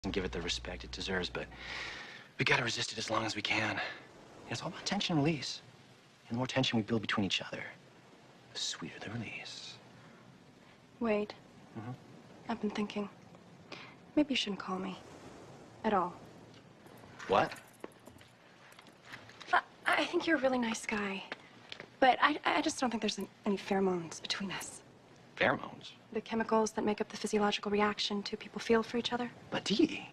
and give it the respect it deserves, but we gotta resist it as long as we can. It's all about tension and release. And the more tension we build between each other, the sweeter the release. Wade, I've been thinking, maybe you shouldn't call me at all. What? I think you're a really nice guy, but I just don't think there's any pheromones between us. Pheromones? The chemicals that make up the physiological reaction two people feel for each other. But Dee,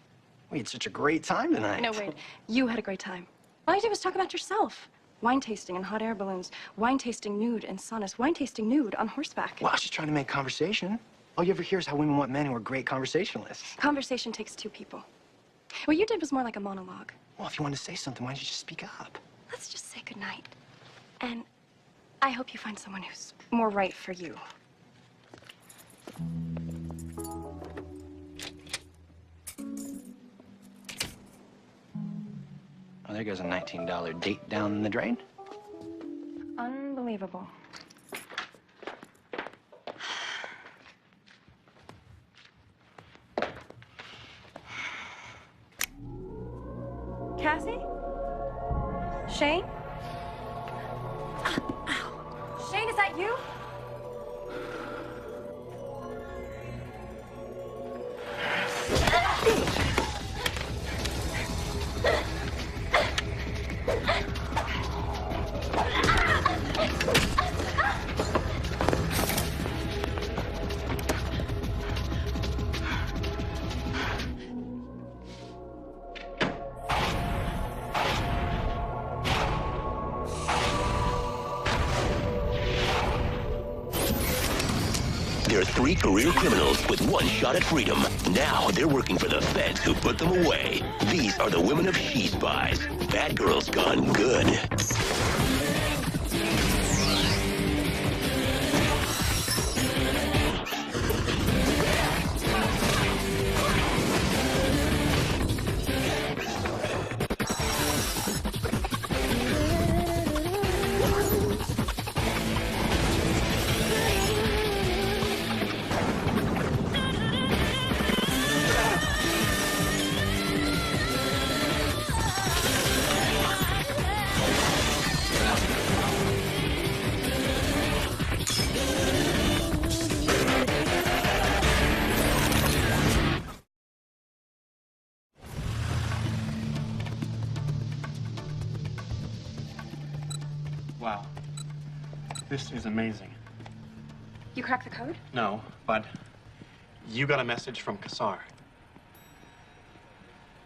we had such a great time tonight. No, Wade, you had a great time. All you did was talk about yourself. Wine tasting in hot air balloons, wine tasting nude in saunas, wine tasting nude on horseback. Well, I was just trying to make conversation. All you ever hear is how women want men who are great conversationalists. Conversation takes two people. What you did was more like a monologue. Well, if you wanted to say something, why didn't you just speak up? Let's just say goodnight. And I hope you find someone who's more right for you. Oh, there goes a $19 date down the drain. Unbelievable. Cassie? Shane? Ow. Shane, is that you? They're three career criminals with one shot at freedom. Now they're working for the feds who put them away. These are the women of She Spies. Bad girls gone good. Wow. This is amazing. You cracked the code? No, but you got a message from Kassar.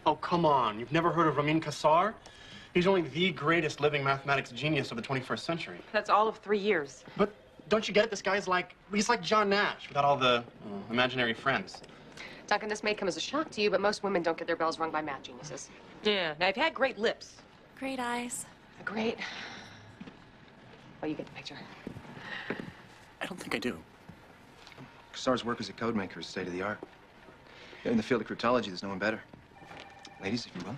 Oh, come on. You've never heard of Kassar? He's only the greatest living mathematics genius of the 21st century. That's all of 3 years. But don't you get it? This guy's he's like John Nash without all the imaginary friends. Duncan, this may come as a shock to you, but most women don't get their bells rung by math geniuses. Yeah, now, I've had great lips. Great eyes. Great. Well, you get the picture. I don't think I do. Kassar's work as a code maker is state of the art. In the field of cryptology, there's no one better. Ladies, if you will.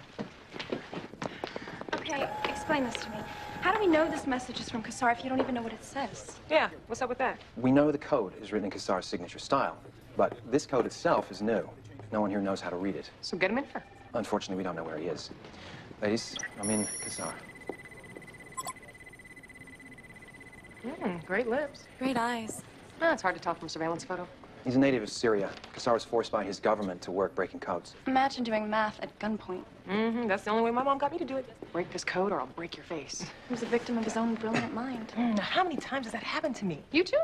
Okay, explain this to me. How do we know this message is from Kassar if you don't even know what it says? Yeah, what's up with that? We know the code is written in Kassar's signature style, but this code itself is new. No one here knows how to read it. So get him in for. Unfortunately, we don't know where he is. Ladies, I'm in Kassar. Great lips. Great eyes. No, it's hard to tell from a surveillance photo. He's a native of Syria. Kassar was forced by his government to work breaking codes. Imagine doing math at gunpoint. That's the only way my mom got me to do it. Break this code or I'll break your face. He was a victim of his own brilliant mind. Now, how many times has that happened to me? You too?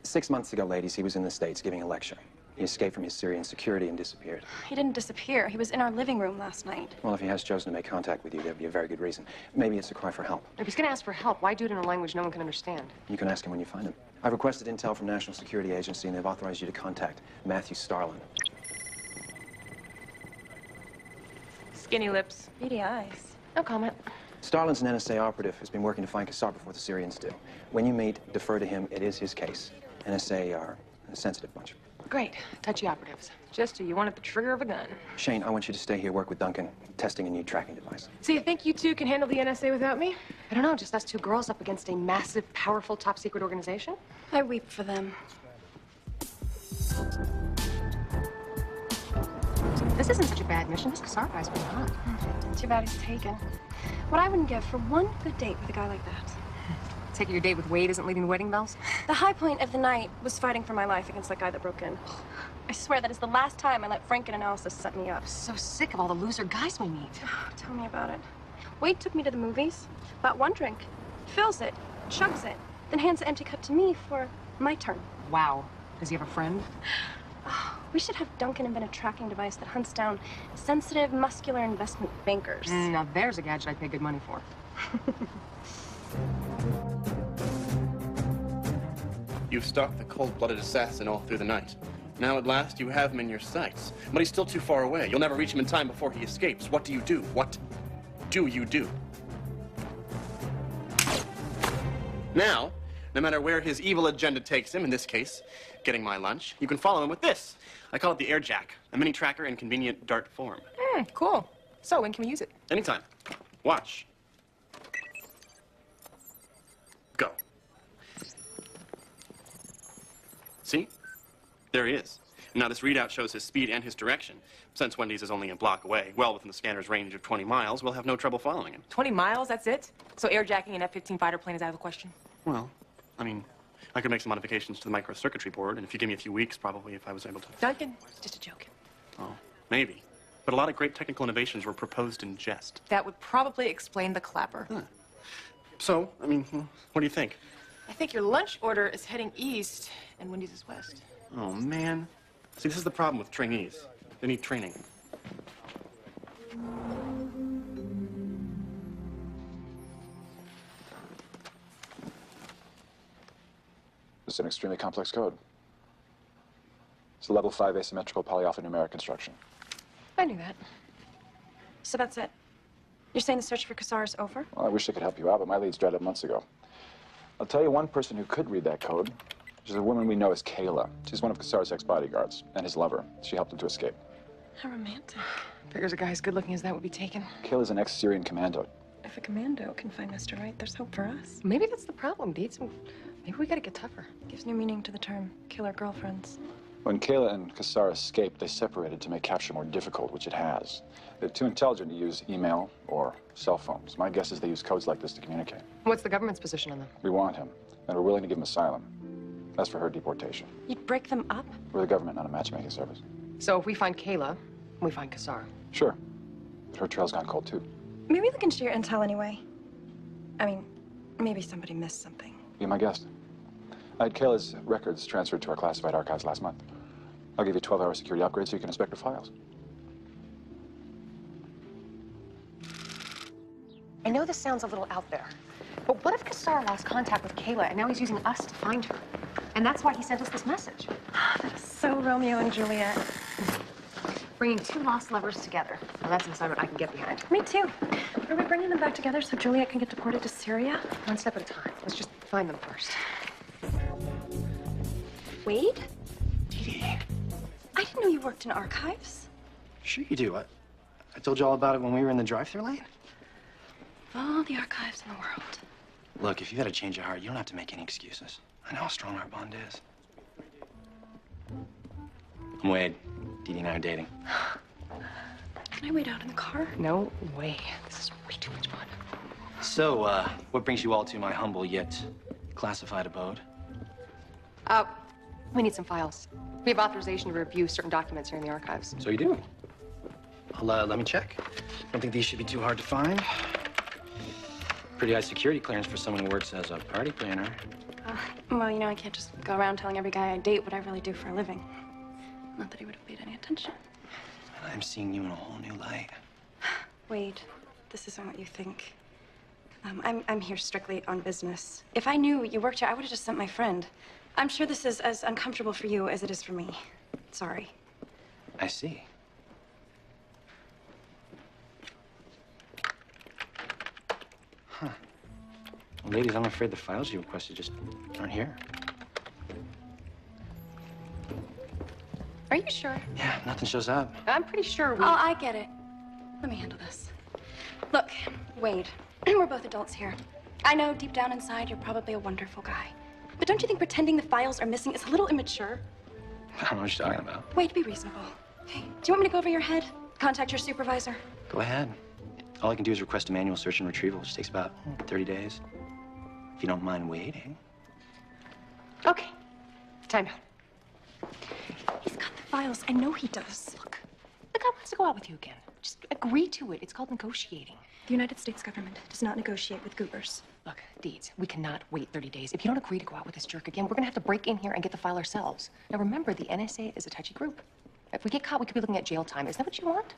6 months ago, ladies, he was in the States giving a lecture. He escaped from his Syrian security and disappeared. He didn't disappear. He was in our living room last night. Well, if he has chosen to make contact with you, there'd be a very good reason. Maybe it's a cry for help. If he's gonna ask for help, why do it in a language no one can understand? You can ask him when you find him. I've requested intel from National Security Agency, and they've authorized you to contact Matthew Starlin. Skinny lips. Beady eyes. No comment. Starlin's an NSA operative who's been working to find Kassar before the Syrians do. When you meet, defer to him. It is his case. NSA are a sensitive bunch. Great. Touchy operatives. Just you wanted the trigger of a gun. Shane, I want you to stay here, work with Duncan, testing a new tracking device. So you think you two can handle the NSA without me? I don't know, just us two girls up against a massive, powerful, top-secret organization? I weep for them. This isn't such a bad mission. This Kassar guy's pretty hot. Too bad he's taken. What I wouldn't give for one good date with a guy like that. Taking your date with Wade isn't leaving the wedding bells? The high point of the night was fighting for my life against that guy that broke in. I swear that is the last time I let Franken-analysis set me up. I'm so sick of all the loser guys we meet. Tell me about it. Wade took me to the movies, bought one drink, fills it, chugs it, then hands the empty cup to me for my turn. Wow. Does he have a friend? We should have Duncan invent a tracking device that hunts down sensitive, muscular investment bankers. Now there's a gadget I'd pay good money for. You've stalked the cold-blooded assassin all through the night. Now at last you have him in your sights. But he's still too far away. You'll never reach him in time before he escapes. What do you do? What do you do? Now, no matter where his evil agenda takes him, in this case, getting my lunch, you can follow him with this. I call it the air jack, a mini tracker in convenient dart form. Cool. So when can we use it? Anytime. Watch. Go. See? There he is. Now this readout shows his speed and his direction. Since Wendy's is only a block away, well within the scanner's range of 20 miles, we'll have no trouble following him. 20 miles, that's it? So airjacking an F-15 fighter plane is out of the question? Well, I mean, I could make some modifications to the microcircuitry board, and if you give me a few weeks, probably, if I was able to. Duncan, just a joke. Oh, maybe. But a lot of great technical innovations were proposed in jest. That would probably explain the clapper. Huh. So, I mean, what do you think? I think your lunch order is heading east, and Wendy's is west. Oh, man. See, this is the problem with trainees. They need training. It's an extremely complex code. It's a level 5 asymmetrical polyalphanumeric construction. I knew that. So that's it. You're saying the search for Kassar is over? Well, I wish I could help you out, but my leads dried up months ago. I'll tell you one person who could read that code. She's a woman we know as Kayla. She's one of Kassar's ex-bodyguards and his lover. She helped him to escape. How romantic. Figures a guy as good looking as that would be taken. Kayla's an ex-Syrian commando. If a commando can find Mr. Right, there's hope for us. Maybe that's the problem, Deeds. Maybe we gotta get tougher. Gives new meaning to the term killer girlfriends. When Kayla and Kassar escaped, they separated to make capture more difficult, which it has. They're too intelligent to use email or cell phones. My guess is they use codes like this to communicate. What's the government's position on them? We want him, and we're willing to give him asylum. As for her deportation. You'd break them up? We're the government, not a matchmaking service. So if we find Kayla, we find Kassar. Sure. But her trail's gone cold, too. Maybe look into your intel anyway. I mean, maybe somebody missed something. Be my guest. I had Kayla's records transferred to our classified archives last month. I'll give you a 12-hour security upgrade so you can inspect her files. I know this sounds a little out there, but what if Kassar lost contact with Kayla and now he's using us to find her? And that's why he sent us this message. That is so Romeo and Juliet. Bringing two lost lovers together. Well, that's an assignment I can get behind. Me too. Are we bringing them back together so Juliet can get deported to Syria? One step at a time. Let's just find them first. Wade? D.D. I didn't know you worked in archives. Sure you do. I told you all about it when we were in the drive-thru lane. Of all the archives in the world. Look, if you've had a change of heart, you don't have to make any excuses. I know how strong our bond is. I'm Wade. D.D. and I are dating. Can I wait out in the car? No way. This is way too much fun. So, what brings you all to my humble yet classified abode? We need some files. We have authorization to review certain documents here in the archives. So you do? Well, let me check. Don't think these should be too hard to find. Pretty high security clearance for someone who works as a party planner. Well, you know, I can't just go around telling every guy I date what I really do for a living. Not that he would have paid any attention. I'm seeing you in a whole new light. Wade, this isn't what you think. I'm here strictly on business. If I knew you worked here, I would have just sent my friend. I'm sure this is as uncomfortable for you as it is for me. Sorry. I see. Huh. Well, ladies, I'm afraid the files you requested just aren't here. Are you sure? Yeah, nothing shows up. I'm pretty sure we... Oh, I get it. Let me handle this. Look, Wade, we're both adults here. I know deep down inside you're probably a wonderful guy. But don't you think pretending the files are missing is a little immature? I don't know what you're talking about. Wade, be reasonable. Okay, do you want me to go over your head? Contact your supervisor? Go ahead. All I can do is request a manual search and retrieval, which takes about 30 days. If you don't mind waiting. Okay. Time out. He's got the files. I know he does. Look, the guy wants to go out with you again. Just agree to it. It's called negotiating. The United States government does not negotiate with goobers. Look, Deeds, we cannot wait 30 days. If you don't agree to go out with this jerk again, we're gonna have to break in here and get the file ourselves. Now remember, the NSA is a touchy group. If we get caught, we could be looking at jail time. Is that what you want?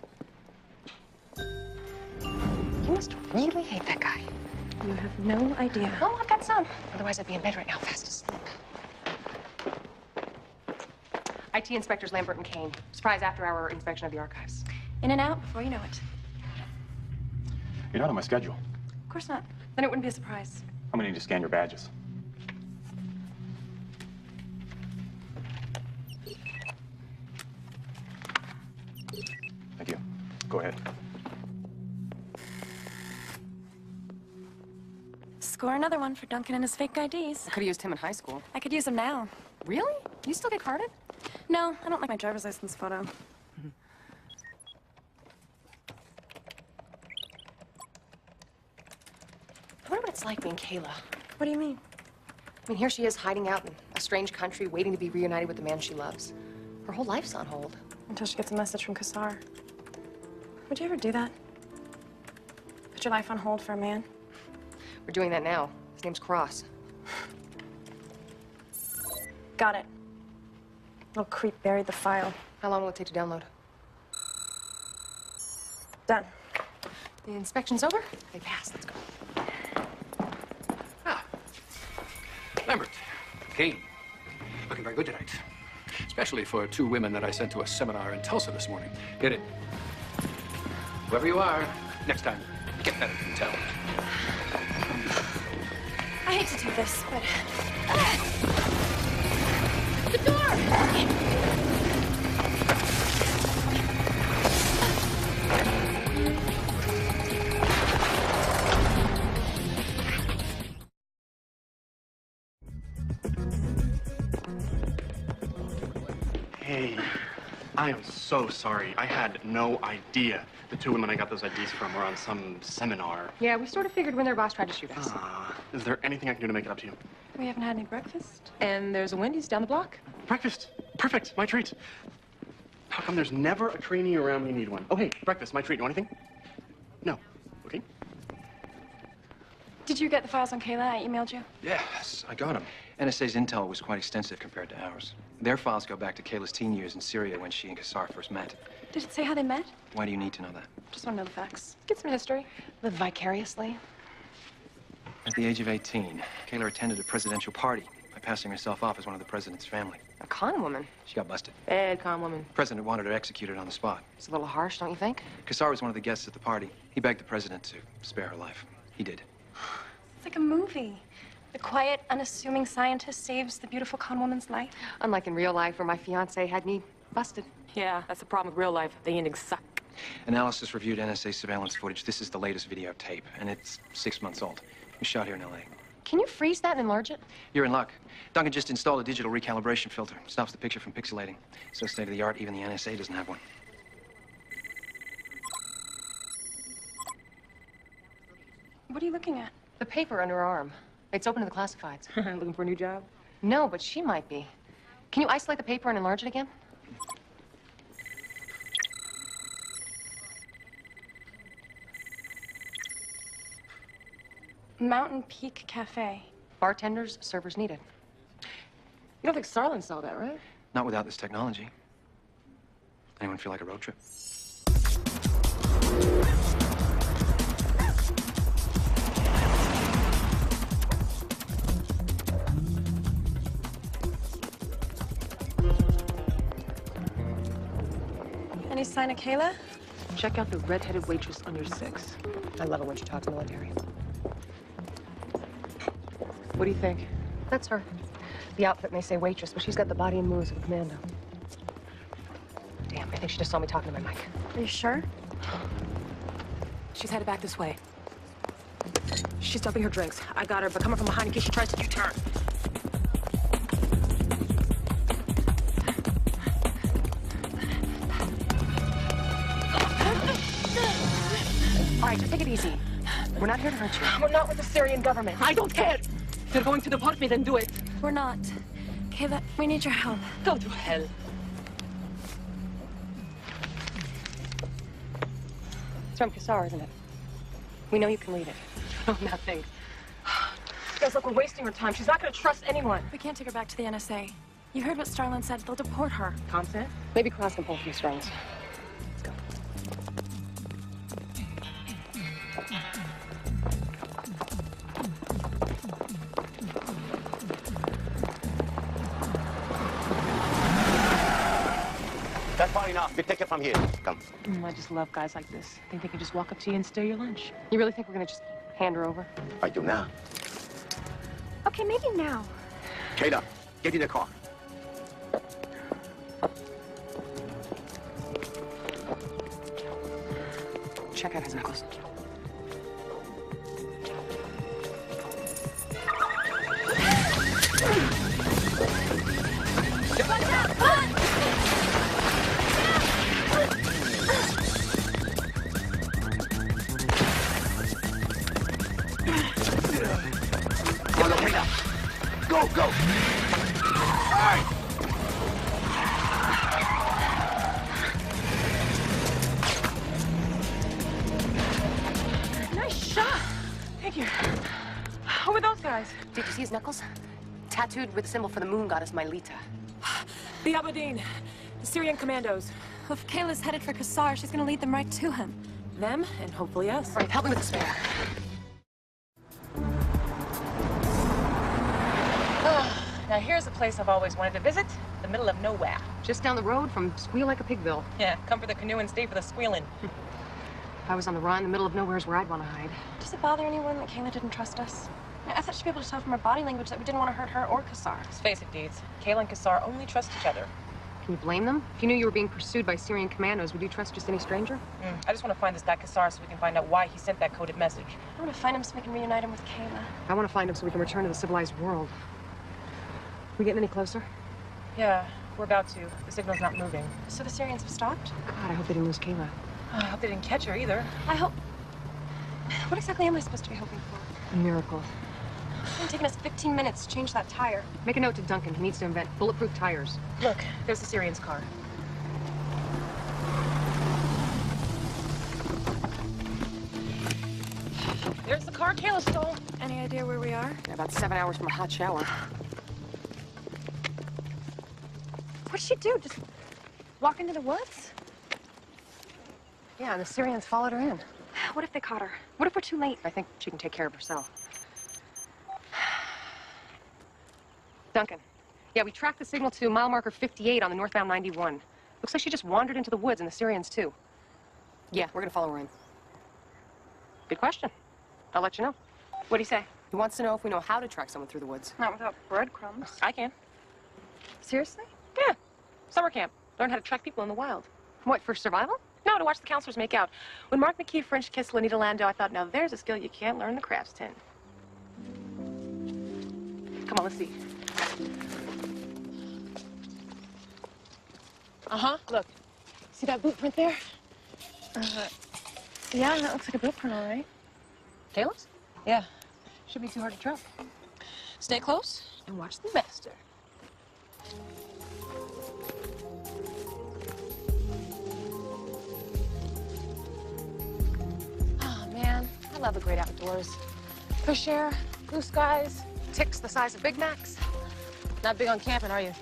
You must really hate that guy. You have no idea. Oh, I've got some. Otherwise, I'd be in bed right now, fast asleep. IT inspectors Lambert and Kane. Surprise after-hour inspection of the archives. In and out before you know it. You're not on my schedule. Of course not. Then it wouldn't be a surprise. I'm gonna need to scan your badges. Thank you. Go ahead. Score another one for Duncan and his fake IDs. I could have used him in high school. I could use them now. Really? You still get carded? No, I don't like my driver's license photo. I wonder what it's like being Kayla. What do you mean? I mean, here she is hiding out in a strange country, waiting to be reunited with the man she loves. Her whole life's on hold. Until she gets a message from Kassar. Would you ever do that? Put your life on hold for a man? We're doing that now. His name's Cross. Got it. Little creep buried the file. How long will it take to download? Done. The inspection's over? They passed. Let's go. Lambert, Kane, looking very good tonight. Especially for two women that I sent to a seminar in Tulsa this morning. Get it? Whoever you are, next time, get better than tell. I hate to do this, but... The door! Hey, I am so sorry. I had no idea the two women I got those IDs from were on some seminar. Yeah, we sort of figured when their boss tried to shoot us. Is there anything I can do to make it up to you? We haven't had any breakfast. And there's a Wendy's down the block. Breakfast. Perfect. My treat. How come there's never a trainee around when you need one? Oh, hey, breakfast. My treat. You want anything? No. Okay. Did you get the files on Kayla? I emailed you. Yes, I got them. NSA's intel was quite extensive compared to ours. Their files go back to Kayla's teen years in Syria when she and Kassar first met. Did it say how they met? Why do you need to know that? Just want to know the facts. Get some history. Live vicariously. At the age of 18, Kayla attended a presidential party by passing herself off as one of the president's family. A con woman. She got busted. Bad con woman. The president wanted her executed on the spot. It's a little harsh, don't you think? Kassar was one of the guests at the party. He begged the president to spare her life. He did. It's like a movie. The quiet, unassuming scientist saves the beautiful con woman's life. Unlike in real life where my fiance had me busted. Yeah, that's the problem with real life. The endings suck. Analysis reviewed NSA surveillance footage. This is the latest videotape, and it's 6 months old. It was shot here in L.A. Can you freeze that and enlarge it? You're in luck. Duncan just installed a digital recalibration filter. Stops the picture from pixelating. So state of the art, even the NSA doesn't have one. What are you looking at? The paper under her arm. It's open to the classifieds. Looking for a new job? No, but she might be. Can you isolate the paper and enlarge it again? Mountain Peak Cafe. Bartenders, servers needed. You don't think Starlin saw that, right? Not without this technology. Anyone feel like a road trip? Any sign of Kayla? Check out the red-headed waitress on your 6. I love it when she talks military. What do you think? That's her. The outfit may say waitress, but she's got the body and moves of a commando. Damn, I think she just saw me talking to my mic. Are you sure? She's headed back this way. She's dumping her drinks. I got her, but coming from behind in case she tries to U-turn. All right, just take it easy. We're not here to hurt you. We're not with the Syrian government. I don't care. If you're going to deport me, then do it. We're not. Kayla, we need your help. Go to hell. It's from Kassar, isn't it? We know you can read it. Oh, nothing. Guys, look, we're wasting her time. She's not going to trust anyone. We can't take her back to the NSA. You heard what Starlin said. They'll deport her. Content? Maybe Cross can pull a few strings. Let's go. That's far enough. We take it from here. Come. I just love guys like this. Think they can just walk up to you and steal your lunch. You really think we're gonna just hand her over? I do now. Okay, maybe now. Kayla, get in the car. Check out his necklace. Go, go! All right! Nice shot. Thank you. Who were those guys? Did you see his knuckles? Tattooed with the symbol for the moon goddess Mylita. The Aberdeen. The Syrian commandos. If Kayla's headed for Kassar, she's gonna lead them right to him. Them, and hopefully us. All right, help me with the spare. Now here's a place I've always wanted to visit. The middle of nowhere. Just down the road from Squeal Like a Pigville. Yeah, come for the canoe and stay for the squealing. If I was on the run, the middle of nowhere is where I'd want to hide. Does it bother anyone that Kayla didn't trust us? I thought she'd be able to tell from her body language that we didn't want to hurt her or Kassar. Let's face it, Deeds. Kayla and Kassar only trust each other. Can you blame them? If you knew you were being pursued by Syrian commandos, would you trust just any stranger? I just want to find this guy Kassar so we can find out why he sent that coded message. I want to find him so we can reunite him with Kayla. I want to find him so we can return to the civilized world. We getting any closer? Yeah, we're about to. The signal's not moving. So the Syrians have stopped? God, I hope they didn't lose Kayla. I hope they didn't catch her either. I hope... What exactly am I supposed to be hoping for? A miracle. It's been taking us 15 minutes to change that tire. Make a note to Duncan. He needs to invent bulletproof tires. Look, there's the Syrian's car. There's the car Kayla stole. Any idea where we are? About 7 hours from a hot shower. What'd she do? Just walk into the woods? Yeah, and the Syrians followed her in. What if they caught her? What if we're too late? I think she can take care of herself. Duncan. Yeah, we tracked the signal to mile marker 58 on the northbound 91. Looks like she just wandered into the woods, and the Syrians, too. Yeah, we're gonna follow her in. Good question. I'll let you know. What do you say? He wants to know if we know how to track someone through the woods. Not without breadcrumbs. I can. Seriously? Yeah. Summer camp. Learn how to track people in the wild. What, for survival? No, to watch the counselors make out. When Mark McKee French kissed Lenita Landau, I thought, now there's a skill you can't learn in the crafts tent. Come on, let's see. Uh-huh, look. See that boot print there? Yeah, that looks like a boot print, all right. Kayla's? Yeah. Should be too hard to track. Stay close and watch the master. Oh, man. I love the great outdoors. Fresh air, blue skies, ticks the size of Big Macs. Not big on camping, are you?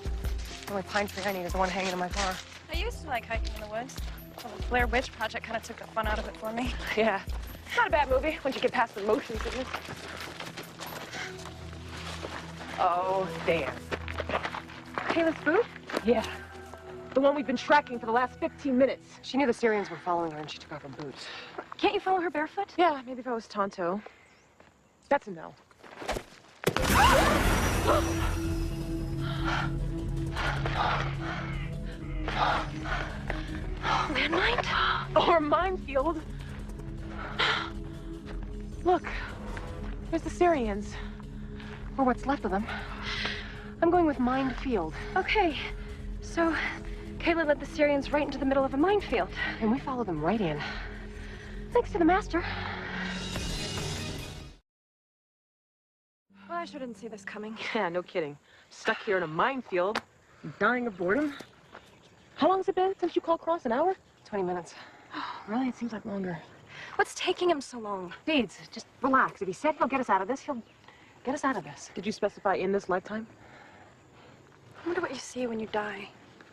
The only pine tree I need is the one hanging in my car. I used to like hiking in the woods. Well, the Blair Witch Project kind of took the fun out of it for me. Yeah. It's not a bad movie once you get past the motion sickness. Oh, there. Kayla's boot? Yeah. The one we've been tracking for the last 15 minutes. She knew the Syrians were following her, and she took off her boots. Can't you follow her barefoot? Yeah, maybe if I was Tonto. That's a no. Landmine? Or minefield. Look, there's the Syrians. Or what's left of them. I'm going with minefield. Okay, so Kayla led the Syrians right into the middle of a minefield. And we followed them right in. Thanks to the master. Well, I sure didn't see this coming. Yeah, no kidding. Stuck here in a minefield, dying of boredom. How long has it been since you called Cross? An hour? 20 minutes. Really? It seems like longer. What's taking him so long? Deeds, just relax. If he said he'll get us out of this, he'll get us out of this. Did you specify in this lifetime? I wonder what you see when you die.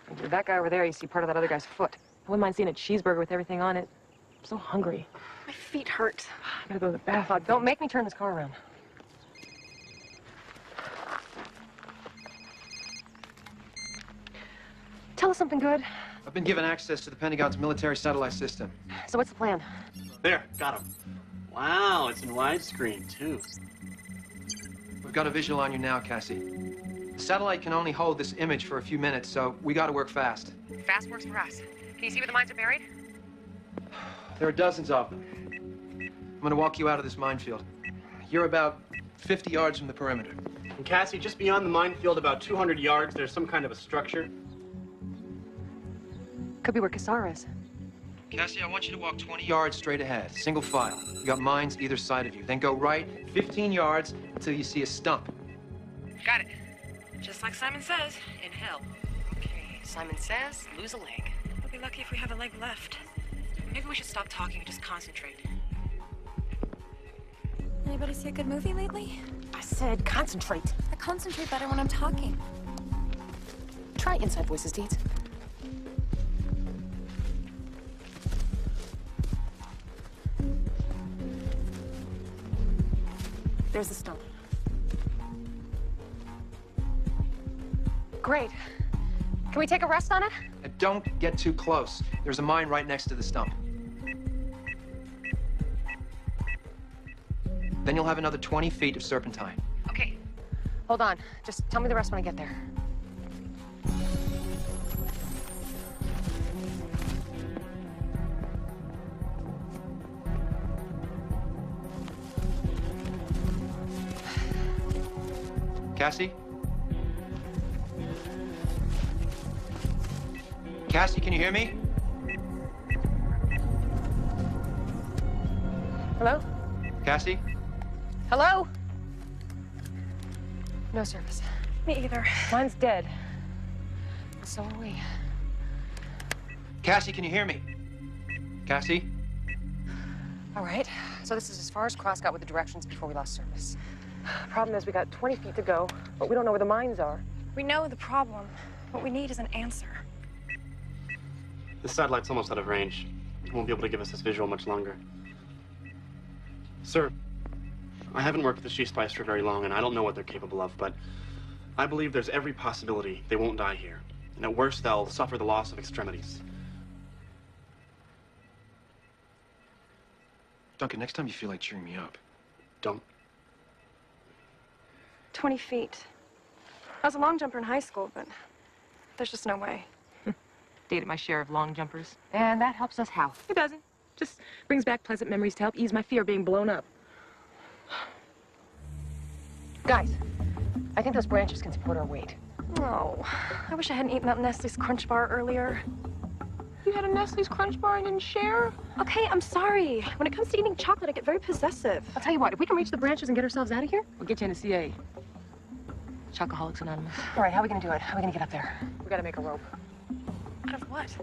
With that guy over there, you see part of that other guy's foot. I wouldn't mind seeing a cheeseburger with everything on it. I'm so hungry. My feet hurt. I gotta go to the bath. Don't make me turn this car around. Tell us something good. I've been given access to the Pentagon's military satellite system. So what's the plan? There, got him. Wow, it's in widescreen, too. We've got a visual on you now, Cassie. The satellite can only hold this image for a few minutes, so we got to work fast. Fast works for us. Can you see where the mines are buried? There are dozens of them. I'm going to walk you out of this minefield. You're about 50 yards from the perimeter. And Cassie, just beyond the minefield, about 200 yards, there's some kind of a structure. Could be where Kassar is. Cassie, I want you to walk 20 yards straight ahead, single file. You got mines either side of you. Then go right 15 yards until you see a stump. Got it. Just like Simon says, in hell. Okay, Simon says, lose a leg. We'll be lucky if we have a leg left. Maybe we should stop talking and just concentrate. Anybody see a good movie lately? I said concentrate. I concentrate better when I'm talking. Try inside voices, Deeds. There's the stump. Great. Can we take a rest on it? And don't get too close. There's a mine right next to the stump. Then you'll have another 20 feet of serpentine. Okay. Hold on. Just tell me the rest when I get there. Cassie? Cassie, can you hear me? Hello? Cassie? Hello? No service. Me either. Mine's dead. So are we. Cassie, can you hear me? Cassie? All right. So this is as far as Cross got with the directions before we lost service. Problem is, we got 20 feet to go, but we don't know where the mines are. We know the problem. What we need is an answer. The satellite's almost out of range. It won't be able to give us this visual much longer. Sir, I haven't worked with the She Spies for very long, and I don't know what they're capable of, but I believe there's every possibility they won't die here. And at worst, they'll suffer the loss of extremities. Duncan, next time you feel like cheering me up. Don't. 20 feet. I was a long jumper in high school, but there's just no way. Dated my share of long jumpers. And that helps us how? It doesn't. Just brings back pleasant memories to help ease my fear of being blown up. Guys, I think those branches can support our weight. Oh, I wish I hadn't eaten that Nestle's Crunch Bar earlier. You had a Nestle's Crunch Bar and didn't share? Okay, I'm sorry. When it comes to eating chocolate, I get very possessive. I'll tell you what, if we can reach the branches and get ourselves out of here, We'll get you in a CA. Chocoholics Anonymous. all right, how are we gonna do it? How are we gonna get up there? We gotta make a rope. Out of what?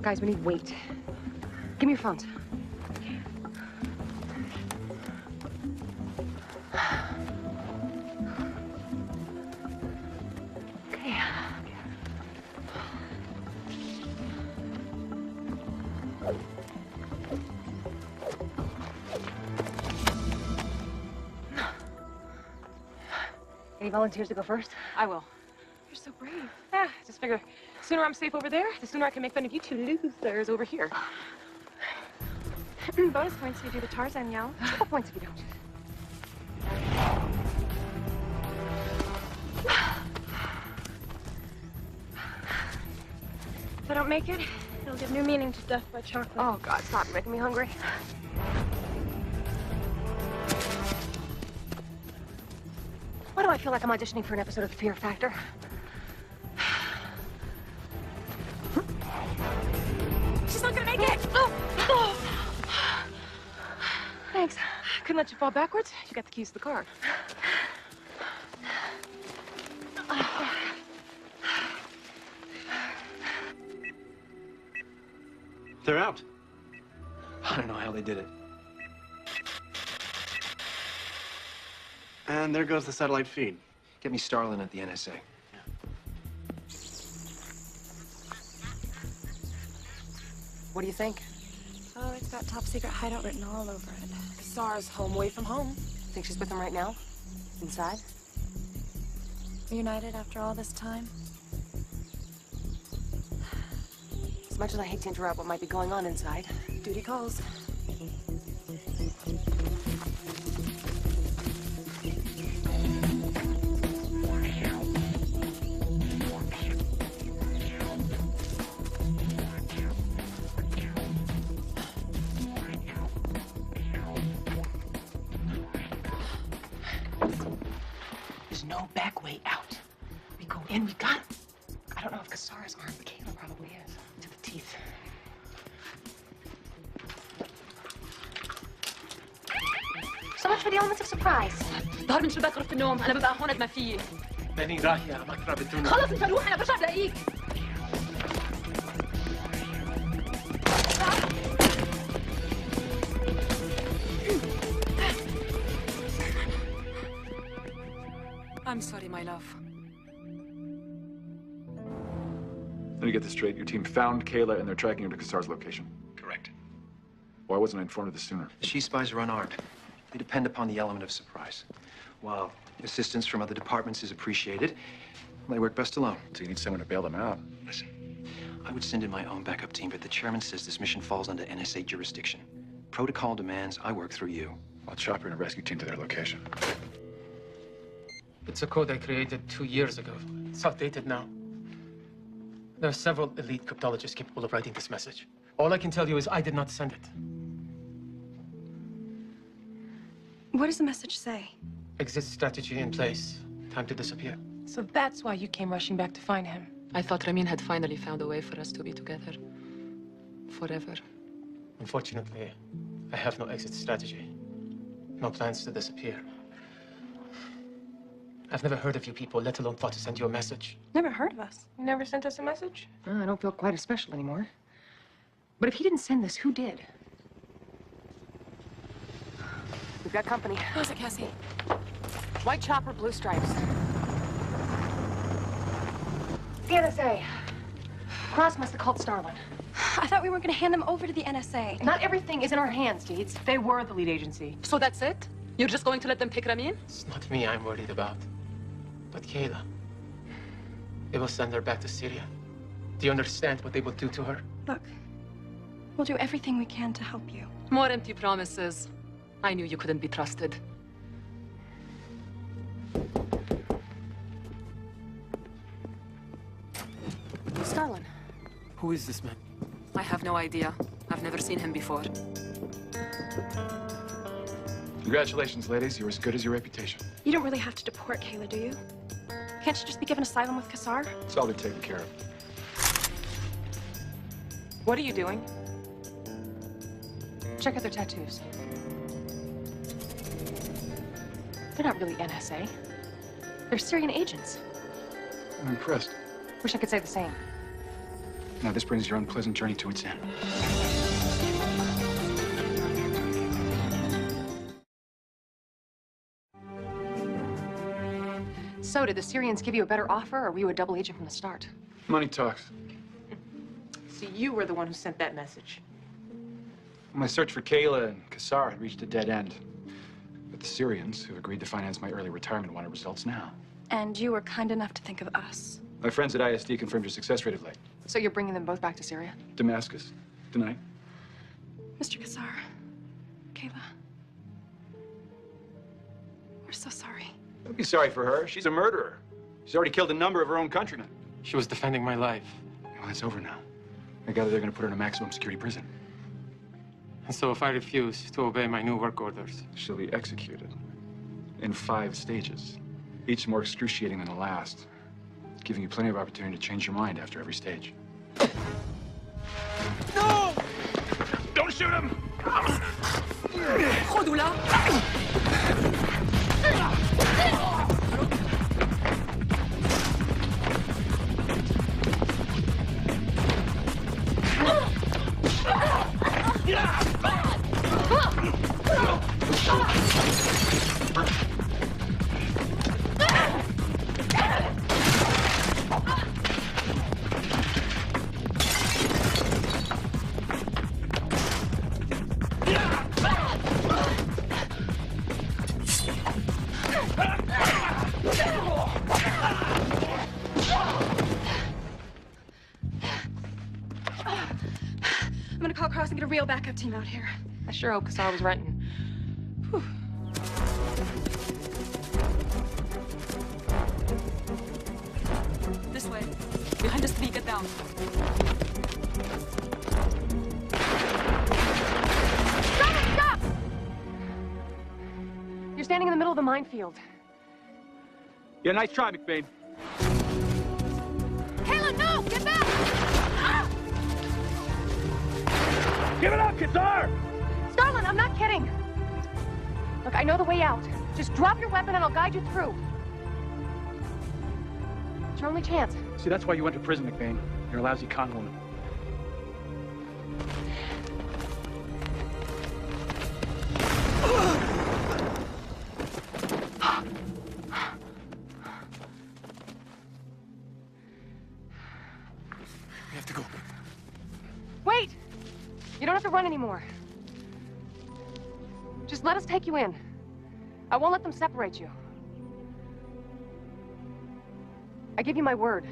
Guys, we need weight. Give me your phones. Okay. Any volunteers to go first? I will. You're so brave. Yeah, just figure the sooner I'm safe over there, the sooner I can make fun of you two losers over here. Bonus points if you do the Tarzan yell. Triple points if you don't. If I don't make it, it'll give new meaning to death by chocolate. Oh, God, stop making me hungry. do I feel like I'm auditioning for an episode of The Fear Factor? She's not gonna make it! Oh. Thanks. Couldn't let you fall backwards. You got the keys to the car. They're out. I don't know how they did it. And there goes the satellite feed. Get me Starlin at the NSA. What do you think? Oh, it's got top secret hideout written all over it. Kassar's home away from home. Think she's with him right now? Inside? Reunited after all this time? As much as I hate to interrupt what might be going on inside, Duty calls. there's no back way out. We go in, we got it. I don't know if Kassar is armed, but Kayla probably is. To the teeth. So much for the elements of surprise. ظهر من شباك غرفة النوم، أنا ببقى هون قد ما فيي. ماني رايح يا مكرة بدون. خلص أنت روح، أنا برجع بلاقيك. I'm sorry, my love. Let me get this straight. Your team found Kayla and they're tracking her to Kassar's location. Correct. Why wasn't I informed of this sooner? The She Spies are unarmed. They depend upon the element of surprise. While assistance from other departments is appreciated, they work best alone. So you need someone to bail them out. Listen, I would send in my own backup team, but the chairman says this mission falls under NSA jurisdiction. Protocol demands I work through you. I'll chop her and a rescue team to their location. It's a code I created 2 years ago. It's outdated now. There are several elite cryptologists capable of writing this message. All I can tell you is I did not send it. What does the message say? Exit strategy in place. Time to disappear. So that's why you came rushing back to find him. I thought Ramin had finally found a way for us to be together. Forever. Unfortunately, I have no exit strategy. No plans to disappear. I've never heard of you people, let alone thought to send you a message. Never heard of us. You never sent us a message? I don't feel quite as special anymore. But if he didn't send this, who did? We've got company. Who's it, Cassie? White chopper, blue stripes. The NSA. Cross must have called Starlin. I thought we were going to hand them over to the NSA. Not everything is in our hands, Deeds. They were the lead agency. So that's it? You're just going to let them take Ramin? It's not me I'm worried about, but Kayla. They will send her back to Syria. Do you understand what they will do to her? Look, we'll do everything we can to help you. More empty promises. I knew you couldn't be trusted. Starlin. Who is this man? I have no idea. I've never seen him before. Congratulations, ladies. You're as good as your reputation. You don't really have to deport Kayla, do you? Can't she just be given asylum with Kassar? It's all they're taken care of. What are you doing? Check out their tattoos. They're not really NSA. They're Syrian agents. I'm impressed. Wish I could say the same. Now, this brings your unpleasant journey to its end. So, did the Syrians give you a better offer, or were you a double agent from the start? Money talks. So you were the one who sent that message. My search for Kayla and Kassar had reached a dead end. But the Syrians, who agreed to finance my early retirement, wanted results now. And you were kind enough to think of us. My friends at ISD confirmed your success rate of late. So you're bringing them both back to Syria? Damascus, tonight. Mr. Kassar, Kayla, we're so sorry. Don't be sorry for her. She's a murderer. She's already killed a number of her own countrymen. She was defending my life. Well, it's over now. I gather they're going to put her in a maximum security prison. And so if I refuse to obey my new work orders, She'll be executed in 5 stages. each more excruciating than the last, giving you plenty of opportunity to change your mind after every stage. No! Don't shoot him! خدوا I'm gonna call Cross and get a real backup team out here. I sure hope Kassar was renting. Whew. This way. Behind us, three. Get down. Stop! You're standing in the middle of the minefield. Yeah, nice try, McBain. Kayla, no! Get back! Ah! Give it up, Kassar! Starlin, I'm not kidding. Look, I know the way out. Just drop your weapon and I'll guide you through. It's your only chance. See, that's why you went to prison, McBain. You're a lousy con woman. We have to go. Wait! You don't have to run anymore. Just let us take you in. I won't let them separate you. I give you my word.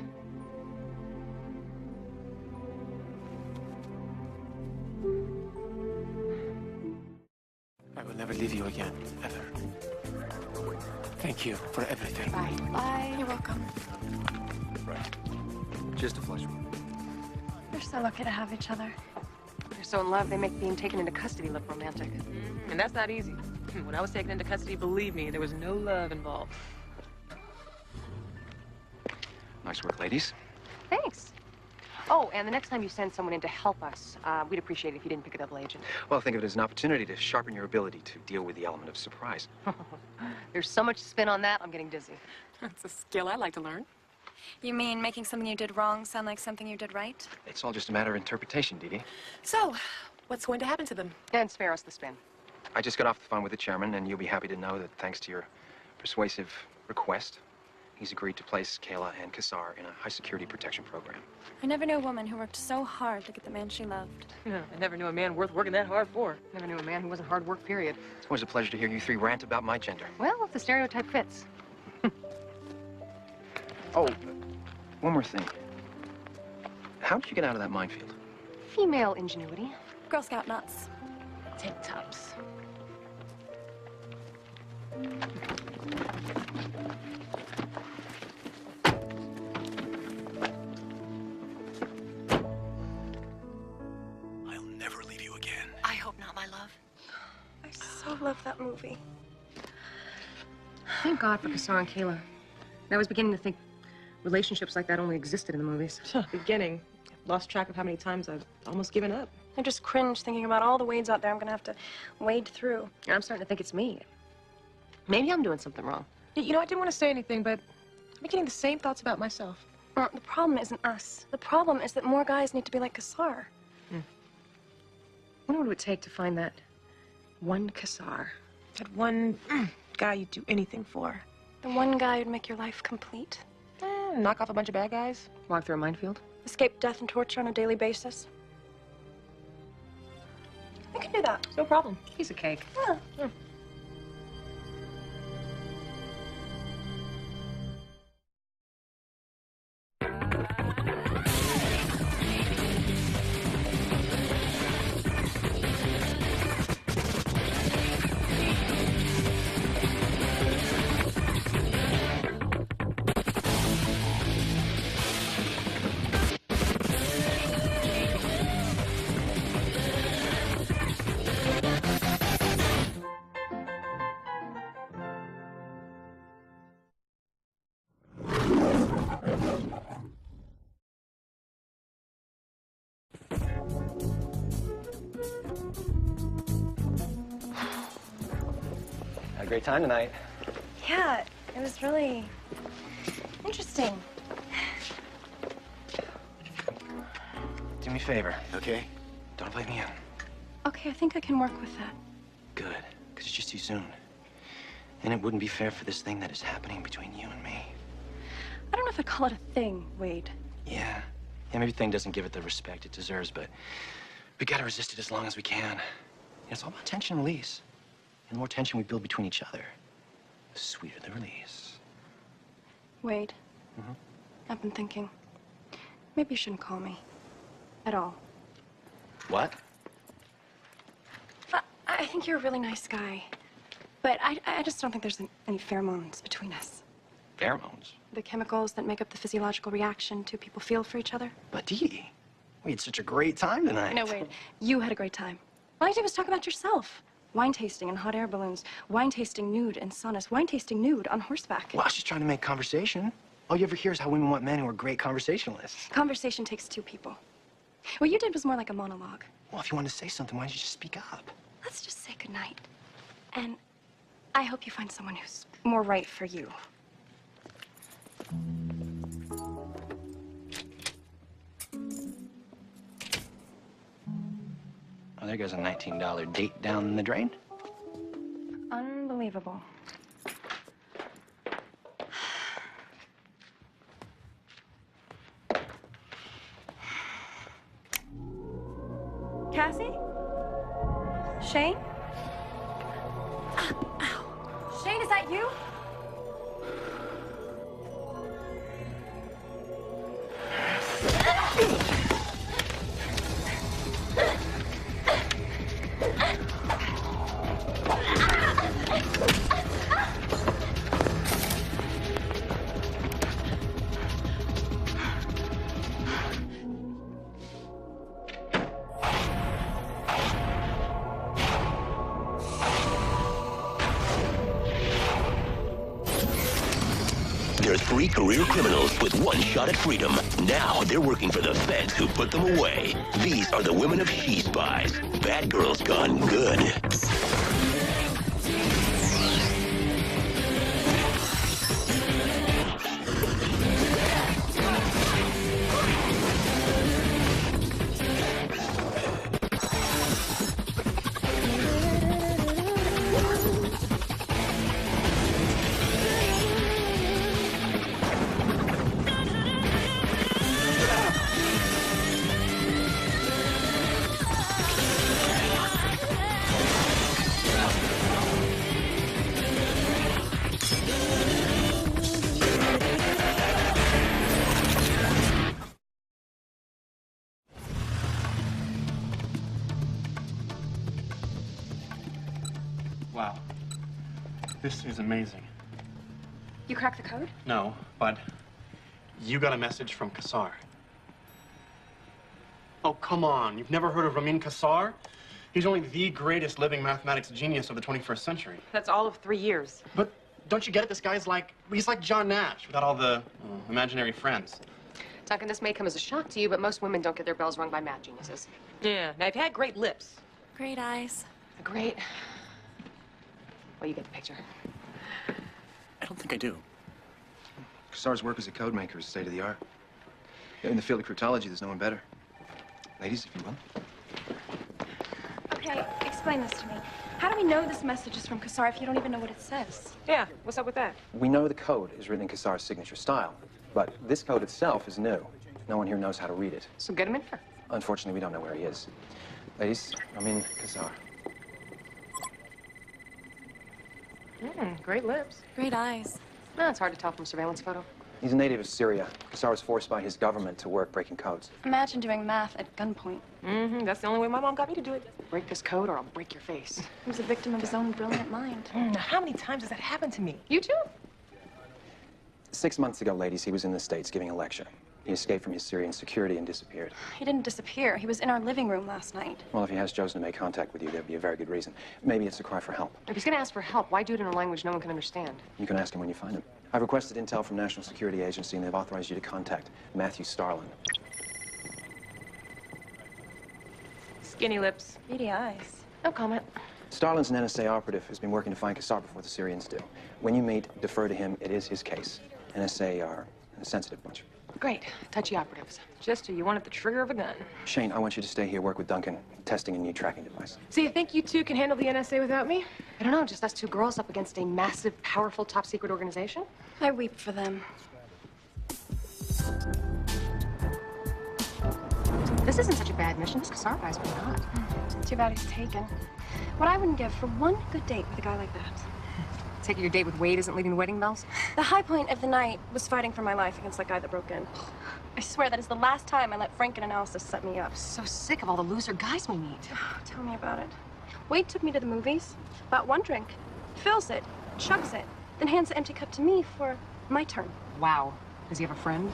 I will never leave you again, ever. Thank you for everything. Bye. Bye. You're welcome. Right. Just a pleasure. You're so lucky to have each other. They're so in love, they make being taken into custody look romantic. And that's not easy. When I was taken into custody, believe me, there was no love involved. Nice work, ladies. Thanks. Oh, and the next time you send someone in to help us, we'd appreciate it if you didn't pick a double agent. Well, think of it as an opportunity to sharpen your ability to deal with the element of surprise. There's so much spin on that, I'm getting dizzy. That's a skill I like to learn. You mean making something you did wrong sound like something you did right? It's all just a matter of interpretation, D.D. So, what's going to happen to them? And spare us the spin. I just got off the phone with the chairman, and you'll be happy to know that thanks to your persuasive request, he's agreed to place Kayla and Kassar in a high-security protection program. I never knew a woman who worked so hard to get the man she loved. Yeah, I never knew a man worth working that hard for. Never knew a man who wasn't hard work, period. It's always a pleasure to hear you three rant about my gender. Well, if the stereotype fits. Oh, one more thing. How did you get out of that minefield? Female ingenuity. Girl Scout nuts. Tank tops. I'll never leave you again. I hope not, my love. I so love that movie. Thank God for Kassar and Kayla. I was beginning to think relationships like that only existed in the movies. Beginning. I've lost track of how many times I've almost given up. I just cringe thinking about all the wades out there I'm gonna have to wade through. And I'm starting to think it's me. Maybe I'm doing something wrong. You know, I didn't want to say anything, but I'm getting the same thoughts about myself. The problem isn't us. The problem is that more guys need to be like Kassar. I wonder what it would take to find that one Kassar. That one guy you'd do anything for. The one guy who'd make your life complete. Knock off a bunch of bad guys. Walk through a minefield. Escape death and torture on a daily basis. I can do that. No problem. Piece of cake. Yeah. Had a great time tonight. Yeah, it was really interesting. Do me a favor, okay? Don't invite me in. Okay, I think I can work with that. Good, because it's just too soon. And it wouldn't be fair for this thing that is happening between you and me. I don't know if I'd call it a thing, Wade. Yeah, maybe thing doesn't give it the respect it deserves, but we gotta resist it as long as we can. It's all about tension release. And the more tension we build between each other, the sweeter the release. Wade, I've been thinking, maybe you shouldn't call me. At all. What? I think you're a really nice guy. But I just don't think there's any pheromones between us. Pheromones? The chemicals that make up the physiological reaction two people feel for each other. But Dee, we had such a great time tonight. No, Wade, you had a great time. All you did was talk about yourself. Wine tasting and hot air balloons. Wine tasting nude in saunas. Wine tasting nude on horseback. Well, I was just trying to make conversation. All you ever hear is how women want men who are great conversationalists. Conversation takes two people. What you did was more like a monologue. Well, if you wanted to say something, why don't you just speak up? Let's just say goodnight. And I hope you find someone who's more right for you. Oh, there goes a $19 date down the drain. Unbelievable. Cassie? Shane? Ow. Shane, is that you? There's 3 career criminals with 1 shot at freedom. Now they're working for the feds who put them away. These are the women of She Spies. Bad girls gone good. Wow. This is amazing. You cracked the code? No, but you got a message from Kassar. Oh, come on. You've never heard of Kassar? He's only the greatest living mathematics genius of the 21st century. That's all of 3 years. But don't you get it? This guy's he's like John Nash without all the imaginary friends. Duncan, this may come as a shock to you, but most women don't get their bells rung by math geniuses. Yeah, now you've had great lips. Great eyes. Great. Well, you get the picture. I don't think I do. Kassar's work as a code maker is state of the art. In the field of cryptology, there's no one better. Ladies, if you will. Okay, explain this to me. How do we know this message is from Kassar if you don't even know what it says? Yeah, what's up with that? We know the code is written in Kassar's signature style, but this code itself is new. No one here knows how to read it. So get him in here. Unfortunately, we don't know where he is. Ladies, Kassar. Great lips. Great eyes. No, it's hard to tell from a surveillance photo. He's a native of Syria. Kassar was forced by his government to work breaking codes. Imagine doing math at gunpoint. That's the only way my mom got me to do it. Break this code or I'll break your face. He was a victim of his own brilliant mind. Now, how many times has that happened to me? You too? 6 months ago, ladies, he was in the States giving a lecture. He escaped from his Syrian security and disappeared. He didn't disappear. He was in our living room last night. Well, if he has chosen to make contact with you, there'd be a very good reason. Maybe it's a cry for help. If he's gonna ask for help, why do it in a language no one can understand? You can ask him when you find him. I've requested intel from National Security Agency, and they've authorized you to contact Matthew Starlin. Skinny lips. Beady eyes. No comment. Stalin's an NSA operative who's been working to find Kassar before the Syrians do. When you meet, defer to him. It is his case. NSA are a sensitive bunch. Great. Touchy operatives. Just who you want at the trigger of a gun. Shane, I want you to stay here, work with Duncan, testing a new tracking device. So you think you two can handle the NSA without me? I don't know, just us two girls up against a massive, powerful, top-secret organization? I weep for them. This isn't such a bad mission. This Kassar guy's pretty hot. Too bad he's taken. What I wouldn't give for one good date with a guy like that. Taking your date with Wade isn't leaving the wedding bells? The high point of the night was fighting for my life against that guy that broke in. I swear that is the last time I let Frank and Analysis set me up. So sick of all the loser guys we meet. Tell me about it. Wade took me to the movies, bought one drink, fills it, chugs it, then hands the empty cup to me for my turn. Wow. Does he have a friend?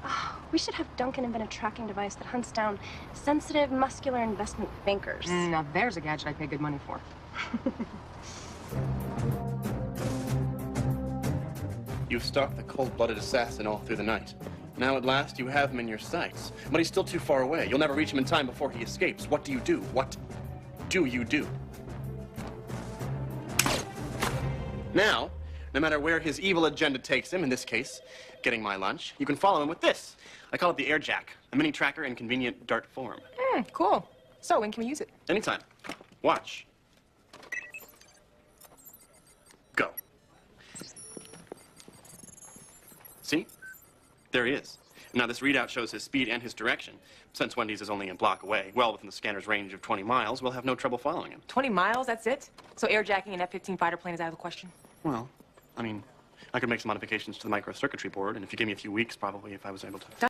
Oh, we should have Duncan invent a tracking device that hunts down sensitive, muscular investment bankers. Now there's a gadget I'd pay good money for. You've stalked the cold-blooded assassin all through the night. Now at last you have him in your sights. But he's still too far away. You'll never reach him in time before he escapes. What do you do? What do you do? Now, no matter where his evil agenda takes him, in this case, getting my lunch, you can follow him with this. I call it the air jack, a mini tracker in convenient dart form. Cool. So when can we use it? Anytime. Watch. Go. See? There he is. Now, this readout shows his speed and his direction. Since Wendy's is only a block away, well within the scanner's range of 20 miles, we'll have no trouble following him. 20 miles, that's it? So airjacking an F-15 fighter plane is out of the question? Well, I mean, I could make some modifications to the microcircuitry board, and if you give me a few weeks, probably, if I was able to.